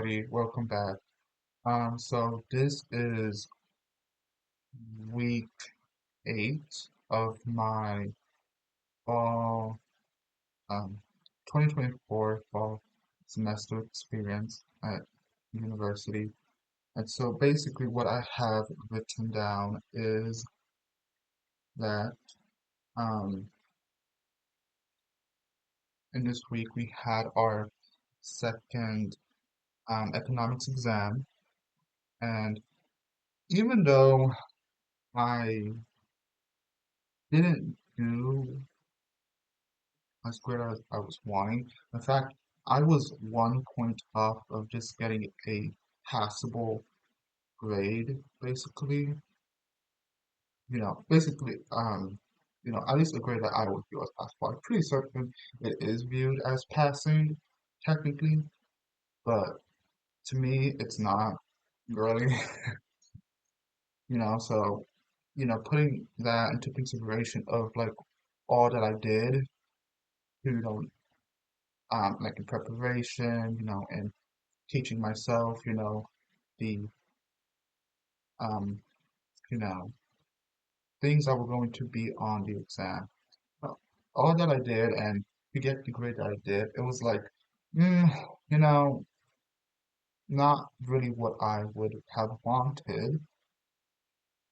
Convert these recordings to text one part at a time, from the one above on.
everybody. Welcome back. So this is week 8 of my fall, um, 2024 fall semester experience at university. And so basically what I have written down is that um, in this week we had our second economics exam. And even though I didn't do as good as I was wanting. In fact, I was 1 point off of just getting a passable grade, basically. At least a grade that I would view as passable. I'm pretty certain it is viewed as passing, technically, but to me, it's not really, so, putting that into consideration of like all that I did, like in preparation, and teaching myself, the um, you know, things that were going to be on the exam. Uh, All that I did and to get the grade that I did, it was like, mm, you know, not really what I would have wanted,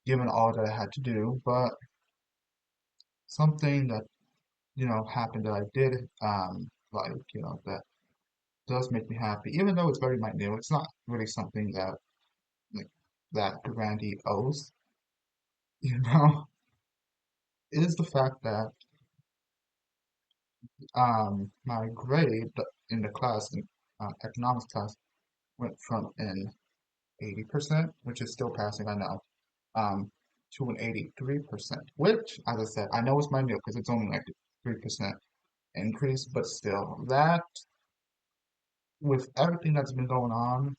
given all that I had to do, but something that, happened that I did, that does make me happy, even though it's very minute. It's not really something that, like, that grandiose, you know, is the fact that my grade in the class, in economics class, went from an 80%, which is still passing, I know, um, to an 83%, which, as I said, I know it's minute because it's only like 3% increase, but still, that, with everything that's been going on,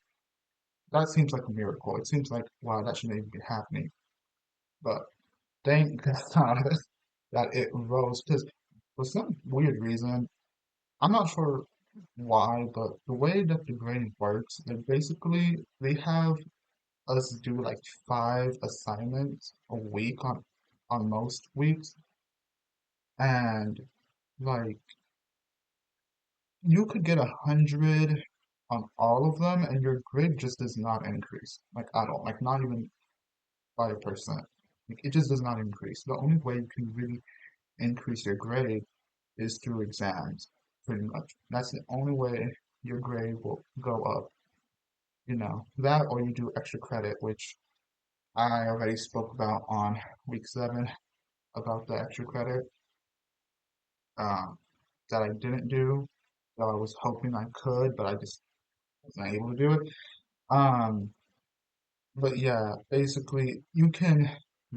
that seems like a miracle. It seems like, wow, that shouldn't even be happening. But thank God that it rose, because for some weird reason, I'm not sure why, but the way that the grading works, they have us do like 5 assignments a week on most weeks, and like you could get 100 on all of them, and your grade just does not increase, like at all, like not even by 1%. Like it just does not increase. The only way you can really increase your grade is through exams, pretty much. That's the only way your grade will go up. That or you do extra credit, which I already spoke about on week 7 about the extra credit um, that I didn't do. That I was hoping I could, but I just wasn't able to do it. Um, but yeah, basically, you can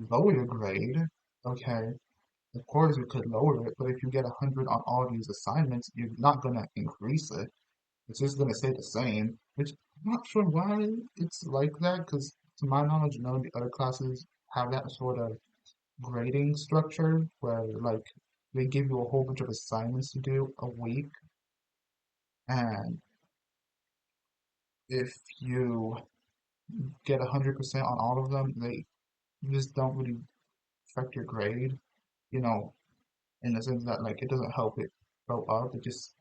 lower your grade. Okay, of course you could lower it, but if you get 100 on all these assignments, you're not gonna increase it. It's just gonna stay the same, which I'm not sure why it's like that, because to my knowledge, none of the other classes have that sort of grading structure where like they give you a whole bunch of assignments to do a week, and if you get 100% on all of them, they just don't really affect your grade, you know, in the sense that like it doesn't help it go up. It just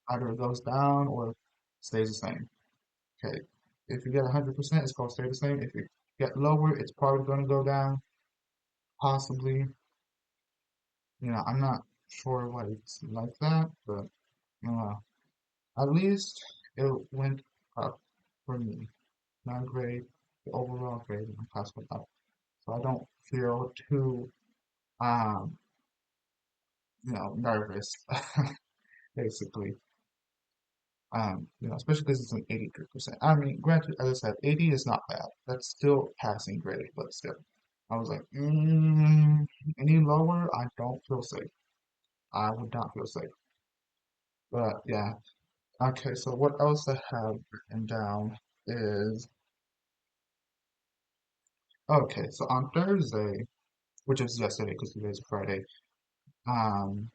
either goes down or stays the same. Okay. If you get 100%, it's going to stay the same. If you get lower, it's probably going to go down, possibly. I'm not sure why it's like that, but uh, at least it went up for me. My grade, the overall grade in my class went up. So I don't feel too, um, nervous, basically. Especially because it's an 83%. I mean, granted, as I said, 80 is not bad. That's still passing grade, but still. I was like, any lower, I don't feel safe. I would not feel safe. But yeah. Okay, so what else I have written down is, okay, so on Thursday, which is yesterday because today's Friday, um,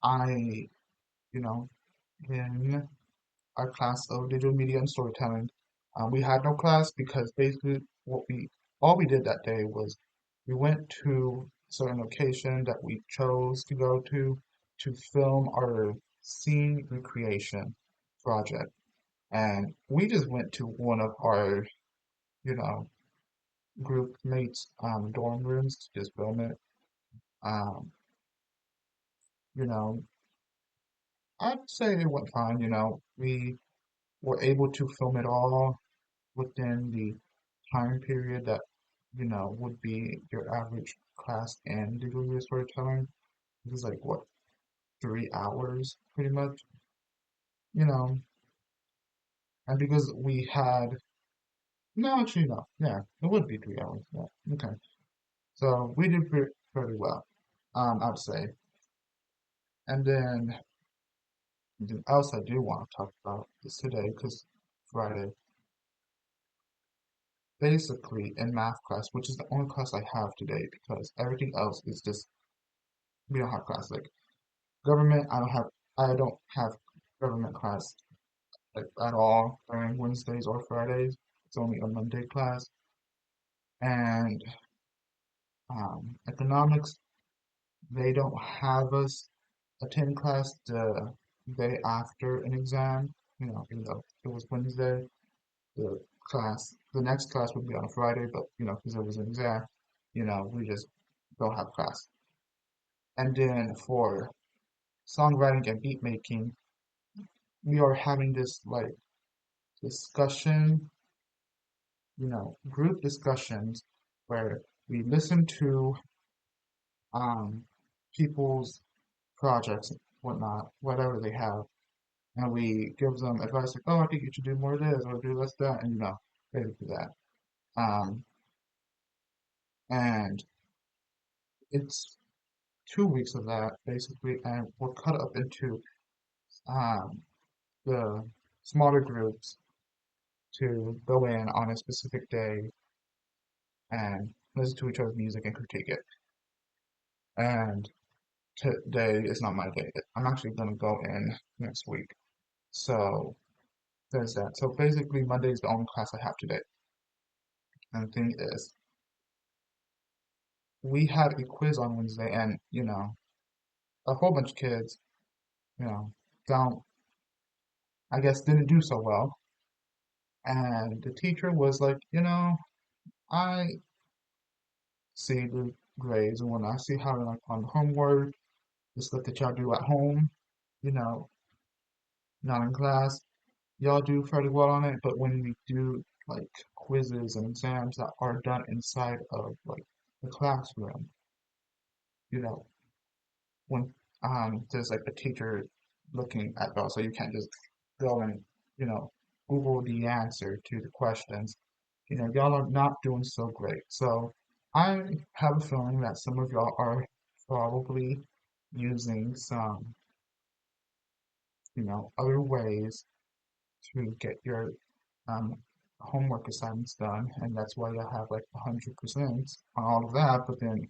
I, you know, in our class of digital media and storytelling. We had no class because basically what we all we did that day was we went to a certain location that we chose to go to film our scene recreation project. And we just went to one of our, you know, group mates' dorm rooms to just film it. Um, you know, I'd say it went fine. We were able to film it all within the time period that, would be your average class in digital media storytelling. It was like, what, 3 hours pretty much, you know, and because we had, no, actually, no, yeah, it would be 3 hours. Yeah, okay. So we did pretty well, I'd say. And then something else I do want to talk about is today, because Friday, basically in math class, which is the only class I have today, because everything else is just we don't have class. Like government, I don't have government class like at all during Wednesdays or Fridays. It's only a Monday class, and economics they don't have us attend class the day after an exam. Even though it was Wednesday, the the next class would be on a Friday, but because it was an exam, we just don't have class. And then for songwriting and beat making, we are having this like discussion, group discussions where we listen to um people's projects, whatnot, whatever they have, and we give them advice like, oh, I think you should do more of this or do less that, and basically that. Um, and it's 2 weeks of that basically, and we're cut up into um, the smaller groups to go in on a specific day and listen to each other's music and critique it. And today is not my day. I'm actually gonna go in next week. So there's that. So basically, Monday is the only class I have today. And the thing is, we had a quiz on Wednesday, and a whole bunch of kids, you know, don't, I guess, didn't do so well. And the teacher was like, I see the grades and whatnot. I see how like on homework, the stuff that y'all do at home, you know, not in class, y'all do fairly well on it. But when we do like quizzes and exams that are done inside of like the classroom, you know, when there's like a teacher looking at those, so you can't just go and you know Google the answer to the questions. Y'all are not doing so great. So I have a feeling that some of y'all are probably using some other ways to get your um, homework assignments done, and that's why you have like 100% on all of that. But then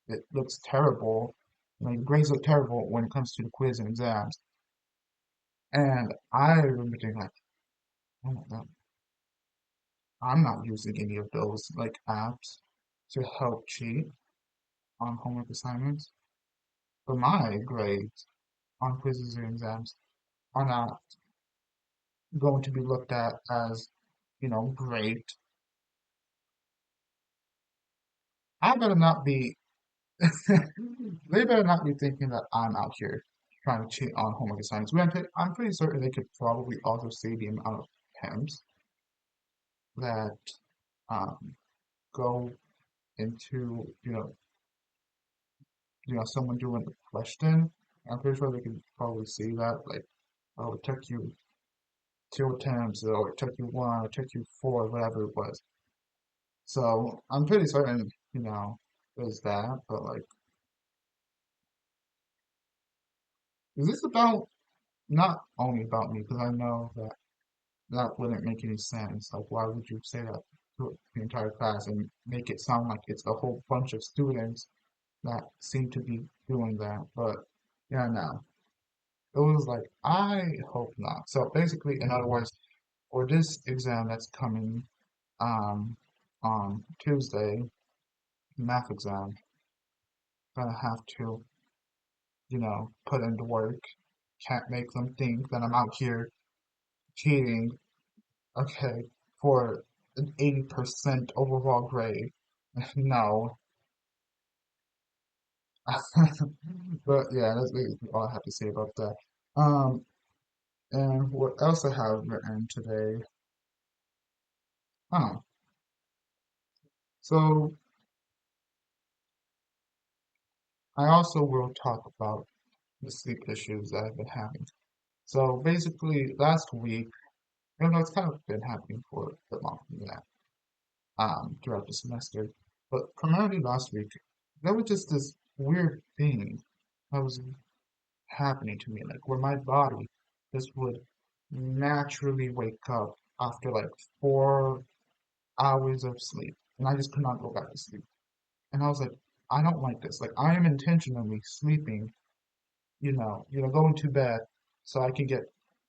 it looks terrible. Your grades look terrible when it comes to the quiz and exams. And I remember thinking like, oh my God, I'm not using any of those like apps to help cheat on homework assignments. But my grades on quizzes and exams are not going to be looked at as, great. I better not be they better not be thinking that I'm out here trying to cheat on homework assignments. I'm pretty certain they could probably also see the amount of attempts that um, go into, someone doing a question. I'm pretty sure they could probably see that, like, oh, it took you 2 attempts, or it took you one, or it took you four, whatever it was. So I'm pretty certain, there's that, but like, is this about not only about me, because I know that that wouldn't make any sense. Like, why would you say that to the entire class and make it sound like it's a whole bunch of students that seem to be doing that? But yeah, no. it was like, I hope not. So basically, in other words, for this exam that's coming um, on Tuesday, math exam, gonna have to, put in the work. Can't make them think that I'm out here cheating, okay, for an 80% overall grade. No. But yeah, that's basically all I have to say about that. Um, and what else I have written today? Oh, so I also will talk about the sleep issues that I've been having. So basically, last week, it's kind of been happening for a bit longer than that, throughout the semester. But primarily last week, there was just this weird thing that was happening to me, like where my body just would naturally wake up after like 4 hours of sleep, and I just could not go back to sleep. And I was like, I don't like this. Like I am intentionally sleeping, going to bed so I can get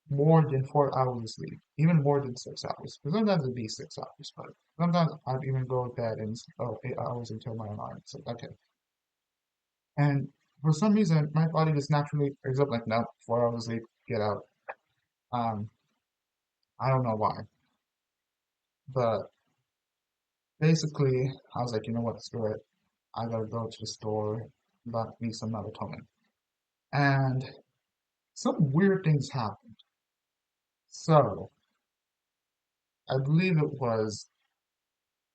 more than 4 hours of sleep, even more than 6 hours. Because sometimes it'd be 6 hours, but sometimes I'd even go to bed and 8 hours until my alarm. So okay. And for some reason, my body just naturally wakes up like, no, 4 hours sleep, get out. Um, I don't know why, but basically, I was like, you know what, screw it. I gotta go to the store, buy me some melatonin. And some weird things happened. So, I believe it was,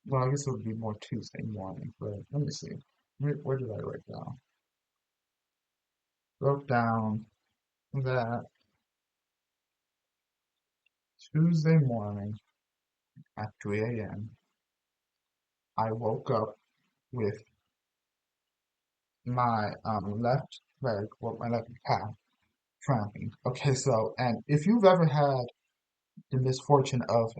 well, I guess it would be more Tuesday morning, but let me see. Where did I write down? Wrote down that Tuesday morning at 3 a.m., I woke up with my left leg, or my left calf, cramping. Okay, so, and if you've ever had the misfortune of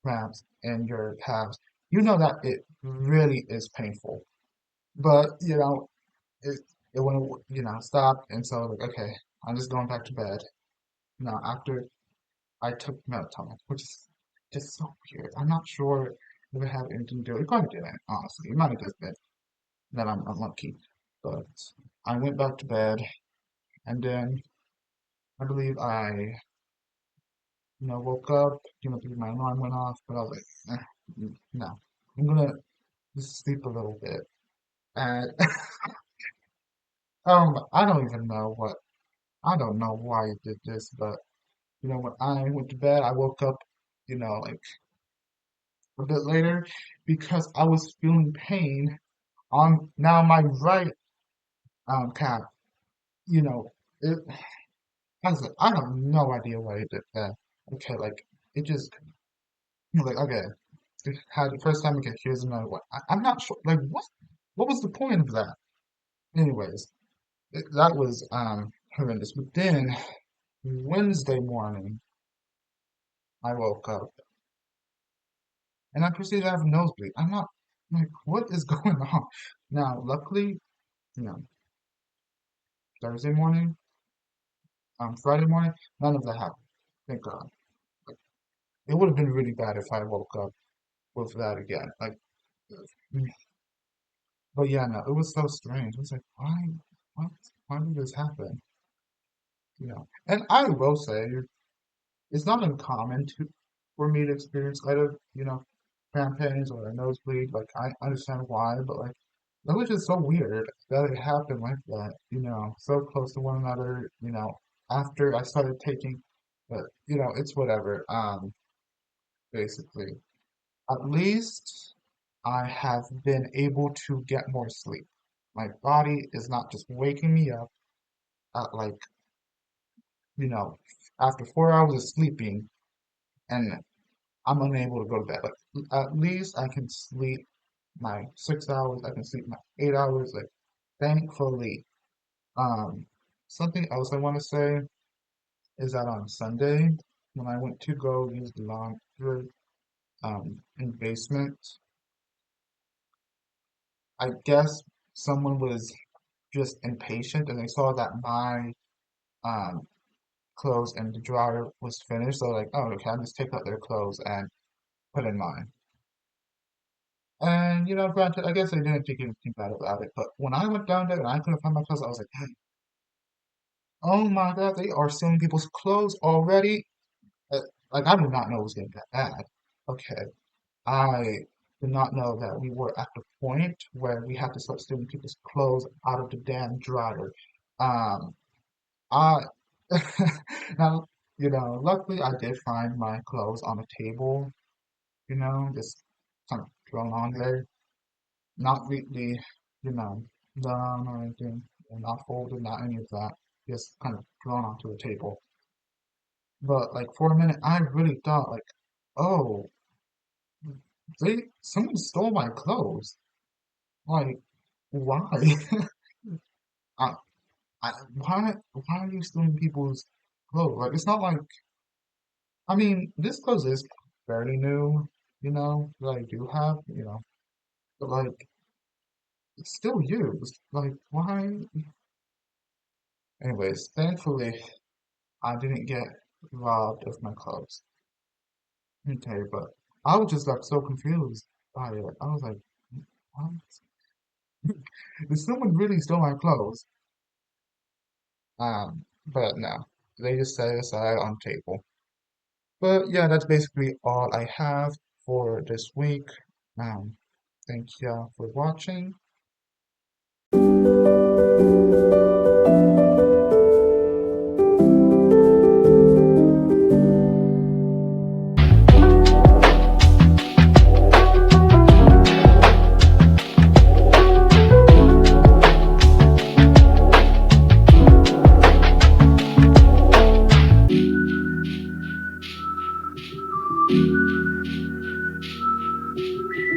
cramps in your calves, you know that it really is painful. But, it, it wouldn't, stop. And so, like, okay, I'm just going back to bed. Now, after I took melatonin, which is just so weird. I'm not sure if it had anything to do. It probably didn't, honestly. It might have just been that I'm unlucky. But I went back to bed, and then I believe I, woke up, because my alarm went off, but I was like, no, I'm gonna just sleep a little bit. And I don't even know I don't know why I did this, but when I went to bed, I woke up, like a bit later because I was feeling pain on now my right calf. You know, it. I was like, I have no idea why I did that. Okay, like it just like okay, it had the first time I get here's another one. I'm not sure. Like what? What was the point of that? Anyways, that was horrendous. But then Wednesday morning, I woke up and I proceeded to have a nosebleed. I'm not like, what is going on? Now, luckily, you know, Thursday morning, Friday morning, none of that happened. Thank God. Like, it would have been really bad if I woke up with that again. Like, mm, but yeah, no, it was so strange. I was like, what, why did this happen? And I will say, it's not uncommon for me to experience either, cramp pains or a nosebleed. Like, I understand why, but like, that was just so weird that it happened like that, so close to one another, after I started taking, but, it's whatever, basically. At least I have been able to get more sleep. My body is not just waking me up at like, you know, after 4 hours of sleeping and I'm unable to go to bed. Like, at least I can sleep my 6 hours, I can sleep my 8 hours, like, thankfully. Um, Something else I want to say is that on Sunday, when I went to go use the laundry in the basement, I guess someone was just impatient and they saw that my clothes in the dryer was finished. So like, oh, okay, I'll just take out their clothes and put in mine. And granted, I guess I didn't think anything bad about it. But when I went down there and I couldn't find my clothes, I was like, hey, oh my God, they are stealing people's clothes already. Uh, like I did not know it was getting that bad. Okay, I did not know that we were at the point where we had to start stealing people's clothes out of the damn dryer. Um, I now, luckily I did find my clothes on a table, just kind of thrown on there, not really, you know, done or anything, not folded, not any of that, just kind of thrown onto a table. But like for a minute, I really thought like, oh, someone stole my clothes. Like, why? I, why are you stealing people's clothes? Like, it's not like, I mean, this clothes is fairly new, that I do have, but like, it's still used. Like, why? Anyways, thankfully, I didn't get robbed of my clothes. Okay, but I was just like so confused by it. I was like, what? Did someone really steal my clothes? But no, they just set it aside on the table. But yeah, that's basically all I have for this week. Um, thank you for watching.